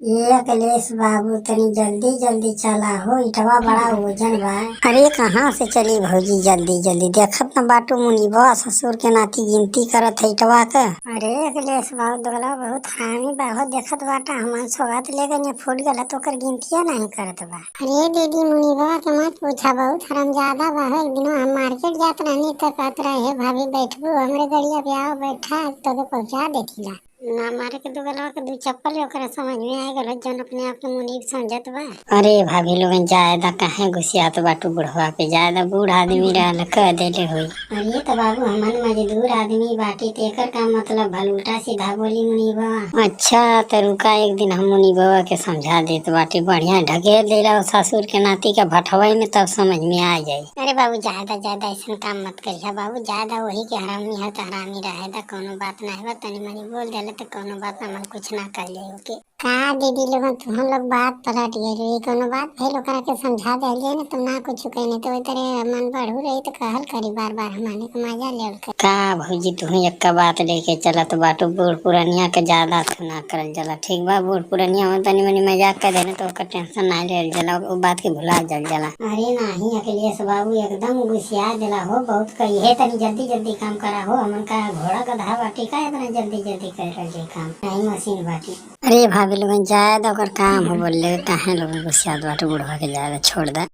ये अखिलेश बाबू तनी जल्दी जल्दी चला हो, इटवा बड़ा वजन बा। अरे कहाँ से चली भौजी जल्दी जल्दी, देखत न बाटू मुनीबा ससुर के नाती गिनती करत है इटवा का। अरे अखिलेश बाबू दोगला बहुत खामी बा हो, देखत बाटा हमार सौगात ले गए फूट गला तो कर गिनतिया नहीं करत बा। अरे दीदी मुनीबा के मत पूछा, बहुत हरामजादा बा। एक दिन हम मार्केट जात रहनी तो कहत रहे भाभी बैठबू हमरे गड़िया पे, आओ बैठा तो पहुँचा देतीला ना। मारे के दुगलवा के दू चप्पल ओकरा समझ में आ गल जन अपने आप के मुनीब समझत बा। अरे भाभी लोगन जायदा काहे गुस्सियात बाटू बुढ़वा पे, जायदा बूढ़ आदमी रहल कह देले होई। अरे तो बाबू हमन मजदूर आदमी बाटी ते एकर का मतलब भल उल्टा सीधा बोली मुनीबा। अच्छा तो रुका, एक दिन हम मुनीबा के समझा देत बाटी, बढ़िया ढकेल दे रहा ससुर के नाती का भटवाई में, तब समझ में आ जाये। अरे बाबू ज्यादा ज्यादा ऐसा काम मत करिए बाबू, ज्यादा वही के हरामी है तो हरामी रहे, कोनो बात नहीं बा, तनी मनी बोल दे तो कोनो बात हमन कुछ ना कर ले ओके। का दीदी लोगन तुम लोग बात पलट गए, कोनो बात भइल ओकरा के समझा देलिए ना, तुम ना कुछ कहने तो ओई तरह मन बढ़ू रही तो कहल करी बार बार, हमने के मजा ले का भौजी तू एक बात लेके चलत बाटू, बूढ़ पुरनिया के ज्यादा ना करल जला, ठीक बा। बूढ़ पुरनिया में तनी मनी मजाक कर देने तो ओकर टेंशन ना ले जला, वो बात के भुला जल जला। अरे नहीं अखिलेश बाबू एकदम गुस्सिया देला हो, बहुत कही तनी जल्दी जल्दी काम करा हो, हमन का घोड़ा गधा बाटी का इतना जल्दी जल्दी कर रहे काम, नहीं मशीन बाटी। अरे भाभी लोगन जायदा ओकर काम हो बोले काहे लोग गुस्सियात बाटे, बुढ़वा के जायदा छोड़ दे।